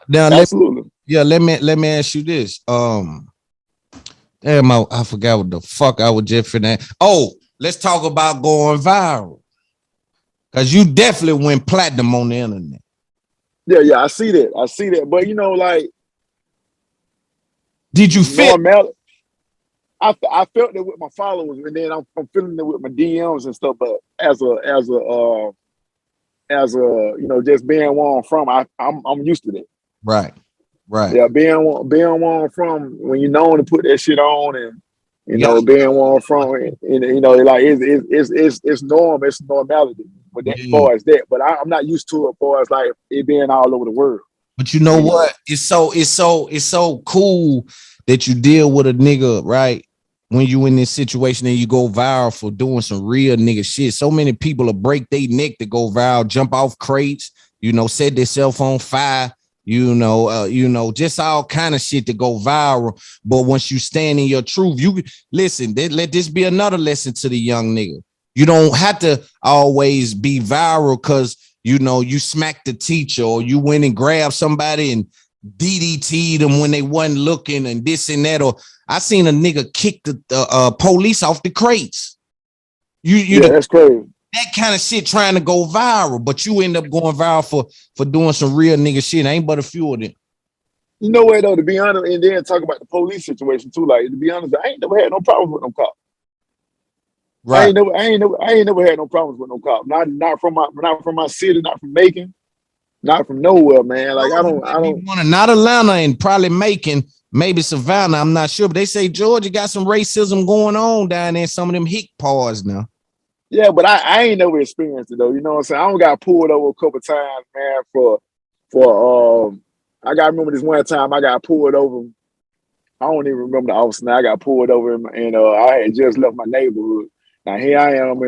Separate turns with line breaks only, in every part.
Now,
Absolutely.
let me ask you this. Damn, I forgot what the fuck I was just finna. Oh, let's talk about going viral. Cause you definitely went platinum on the internet.
Yeah, I see that. But like,
did you feel?
Normal. I felt it with my followers, and then I'm feeling it with my DMs and stuff. But as a just being one from, I'm used to that.
Right.
Yeah, being one from, when you're known to put that shit on, and being one from, like it's norm, it's normality. But that far as that, but I'm not used to it far as like it being all over the world.
But you know what? It's so cool that you deal with a nigga, right? When you in this situation and you go viral for doing some real nigga shit. So many people will break their neck to go viral, jump off crates, set their cell phone fire, just all kind of shit to go viral. But once you stand in your truth, you listen, let this be another lesson to the young nigga. You don't have to always be viral because you smacked the teacher, or you went and grabbed somebody and DDT'd them when they wasn't looking, and this and that. Or I seen a nigga kick the police off the crates.
That's crazy.
That kind of shit trying to go viral, but you end up going viral for doing some real nigga shit. Ain't but a few of them.
You know what though? To be honest, and then talk about the police situation too. Like, to be honest, I ain't never had no problems with no cops. Right. I ain't never had no problems with no cops. Not from my city, not from Macon, not from nowhere, man. Like, I don't
not Atlanta and probably Macon, maybe Savannah. I'm not sure, but they say Georgia got some racism going on down there in some of them hick paws now.
Yeah, but I ain't never experienced it though. You know what I'm saying? I don't got pulled over a couple times, man. For I got remember this one time I got pulled over. I don't even remember the officer. Now I got pulled over and I had just left my neighborhood. Now here I am.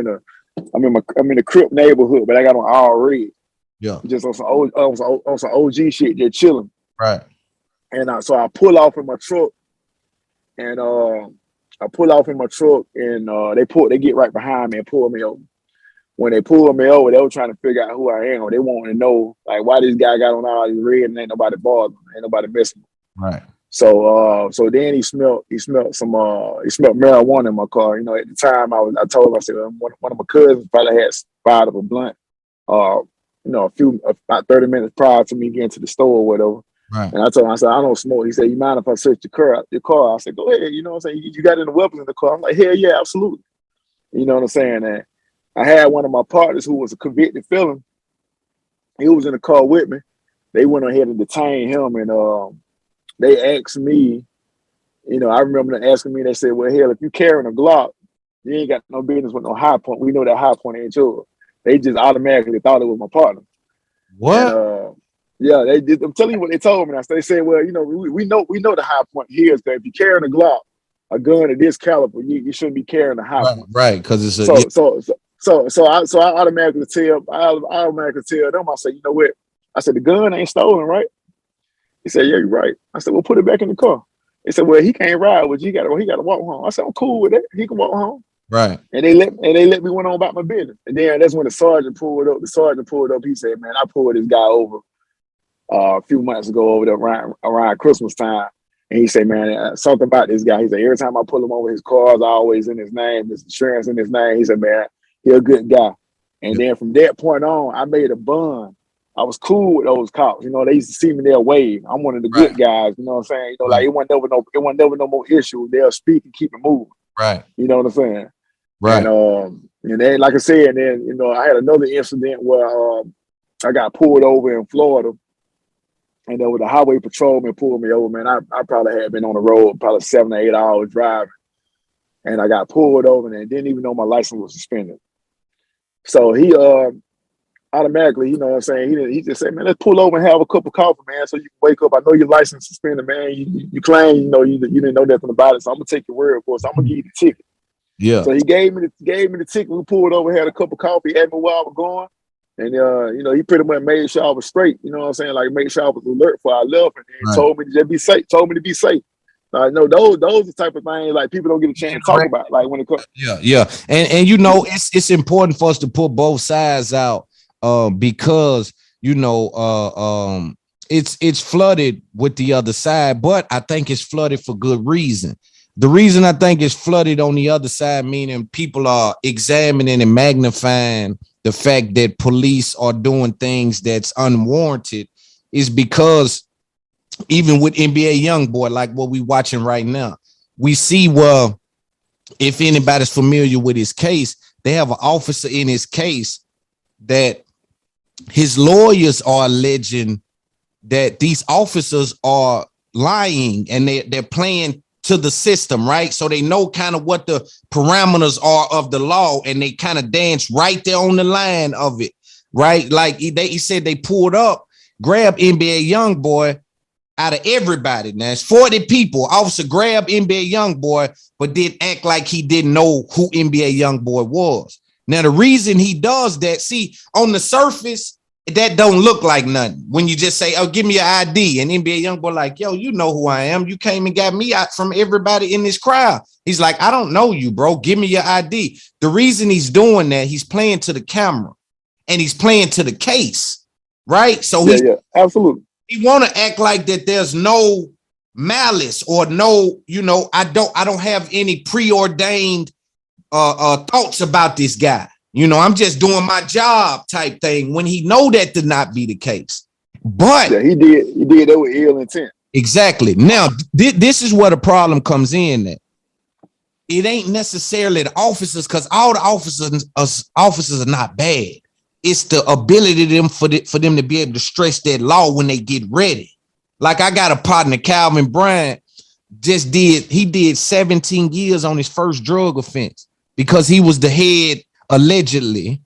I'm in the Crip neighborhood, but I got on all red.
Yeah,
just on some OG shit, just chilling.
Right.
And so I pull off in my truck, and they get right behind me and pull me over. When they pulled me over, they were trying to figure out who I am, or they wanted to know like why this guy got on all these red and ain't nobody bothering, ain't nobody messing with him.
Right.
So then he smelled marijuana in my car. At the time I told him, I said, one of my cousins probably had spied up a blunt, about 30 minutes prior to me getting to the store or whatever.
Right.
And I told him, I said, I don't smoke. He said, you mind if I search your car? I said, go ahead. You know what I'm saying? You got any weapons in the car? I'm like, hell yeah, absolutely. You know what I'm saying? And I had one of my partners who was a convicted felon. He was in the car with me. They went ahead and detained him, and they asked me, I remember them asking me, they said, well, hell, if you carrying a Glock, you ain't got no business with no high point. We know that high point ain't yours. They just automatically thought it was my partner.
What?
And, yeah, they did. I'm telling you what they told me. They said, well, we know the high point here is that if you're carrying a Glock, a gun of this caliber, you shouldn't be carrying a high point.
Right, because it's
so I automatically tell them, I said, you know what? I said, the gun ain't stolen, right? He said, yeah, you're right. I said, well, put it back in the car. He said, well, he can't ride with you. He got to walk home. I said, I'm cool with that. He can walk home.
Right.
And they let me went on about my business. And then that's when the sergeant pulled up. He said, man, I pulled this guy over a few months ago over there around Christmas time. And he said, man, something about this guy. He said, every time I pull him over, his car's always in his name, his insurance in his name. He said, man, he's a good guy. And then from that point on, I made a bond. I was cool with those cops. They used to see me there wave. I'm one of the good guys. You know what I'm saying? Like it wasn't never no more issue. They'll speak and keep it moving.
Right.
You know what I'm saying?
Right.
And then, like I said, I had another incident where I got pulled over in Florida, and there was a highway patrolman pulled me over. Man, I probably had been on the road probably 7 or 8 hours driving, and I got pulled over and didn't even know my license was suspended. So he automatically, you know what I'm saying, he just said, man, let's pull over and have a cup of coffee, man, so you can wake up. I know your license suspended, man. You claim you didn't know nothing about it, so I'm gonna take your word for it. So I'm gonna give you the ticket.
Yeah.
So he gave me the ticket. We pulled over, had a cup of coffee, asked me where I was going, and he pretty much made sure I was straight. You know what I'm saying? Like made sure I was alert before I left, and he told me to just be safe. Told me to be safe. No, those are the type of things like people don't get a chance to talk about. Like when it comes.
Yeah. And it's important for us to put both sides out, because it's flooded with the other side, but I think it's flooded for good reason. The reason I think it's flooded on the other side, meaning people are examining and magnifying the fact that police are doing things that's unwarranted, is because even with NBA YoungBoy, like what we watching right now, we see, well, if anybody's familiar with his case, they have an officer in his case that his lawyers are alleging that these officers are lying and they're playing to the system, right? So they know kind of what the parameters are of the law, and they kind of dance right there on the line of it, right? Like he said they pulled up, grabbed NBA YoungBoy out of everybody. Now it's 40 people. Officer grabbed NBA YoungBoy, but did act like he didn't know who NBA YoungBoy was. Now the reason he does that, see, on the surface, that don't look like nothing. When you just say, oh, give me your ID, and NBA YoungBoy like, yo, you know who I am. You came and got me out from everybody in this crowd. He's like, I don't know you, bro. Give me your ID. The reason he's doing that, he's playing to the camera and he's playing to the case, right? So
absolutely.
He want to act like that there's no malice or no, I don't have any preordained thoughts about this guy. I'm just doing my job type thing, when he know that to not be the case. But
he did that with ill intent.
Exactly. Now, this is where the problem comes in. That it ain't necessarily the officers, because all the officers are not bad. It's the ability for them to be able to stretch that law when they get ready. Like I got a partner, Calvin Bryant, he did 17 years on his first drug offense because he was allegedly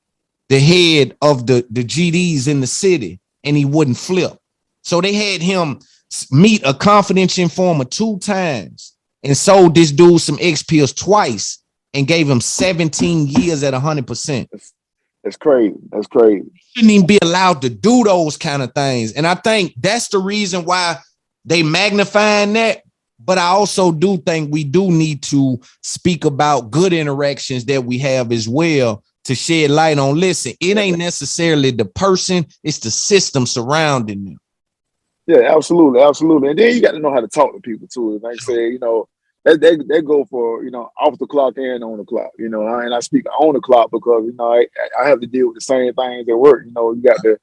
the head of the GDs in the city, and he wouldn't flip. So they had him meet a confidential informer 2 times and sold this dude some X pills twice and gave him 17 years at 100%.
That's crazy. That's crazy.
Shouldn't even be allowed to do those kind of things. And I think that's the reason why they magnifying that. But I also do think we do need to speak about good interactions that we have as well, to shed light on, listen, it ain't necessarily the person, it's the system surrounding them.
Yeah, absolutely. Absolutely. And then you got to know how to talk to people too. Like I say, they go for, off the clock and on the clock, and I speak on the clock because, I have to deal with the same things at work. You got to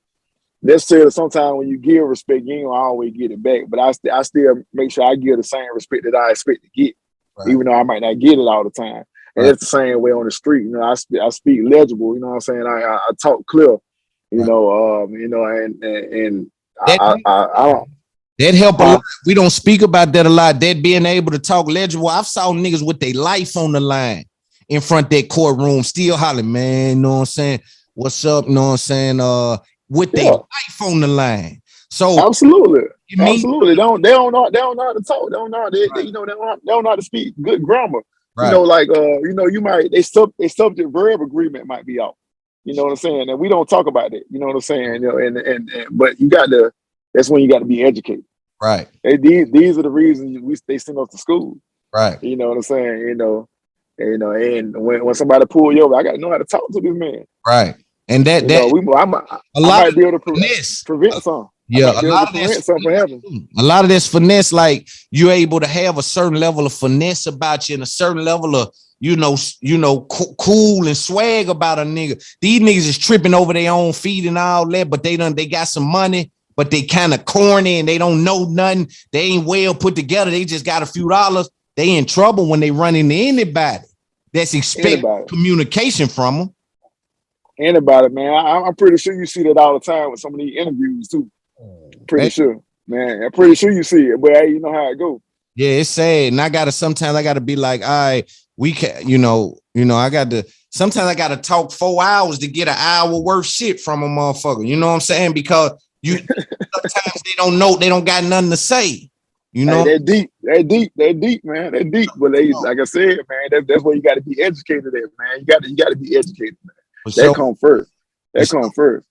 necessarily, sometimes when you give respect, you ain't gonna always get it back, but I still make sure I give the same respect that I expect to get, even though I might not get it all the time. And it's the same way on the street. I speak legible, you know what I'm saying? I talk clear, and
that help a lot. We don't speak about that a lot. That being able to talk legible. I've saw niggas with their life on the line in front of that courtroom, still hollering, man, you know what I'm saying? What's up? You know what I'm saying? With their life on the line. So
absolutely. Absolutely. They don't know how to talk. They don't know how they don't know how to speak good grammar. Right. You might they subject verb agreement might be off. You know what I'm saying? And we don't talk about that. You know what I'm saying? But you got to, that's when you got to be educated.
Right.
These are the reasons they send us to school.
Right.
You know what I'm saying? And when somebody pull you over, I got to know how to talk to this man.
Right. And I
might be able to prevent some.
Yeah, a lot of this finesse, like you're able to have a certain level of finesse about you and a certain level of, cool and swag about a nigga. These niggas is tripping over their own feet and all that, but they got some money, but they kind of corny and they don't know nothing. They ain't well put together. They just got a few dollars. They in trouble when they run into anybody that's expecting communication from them.
Anybody, man. I'm pretty sure you see that all the time with some of these interviews too. Pretty sure, man. I'm pretty sure you see it, but hey, you know how it goes.
Yeah, it's sad. And sometimes I gotta be like, all right, we can, sometimes I gotta talk 4 hours to get an hour worth shit from a motherfucker. You know what I'm saying? Because sometimes they don't know, they don't got nothing to say.
Hey, they're deep, man. They're deep. But like I said, man, that's where you gotta be educated at, man. You gotta be educated, man. That come first.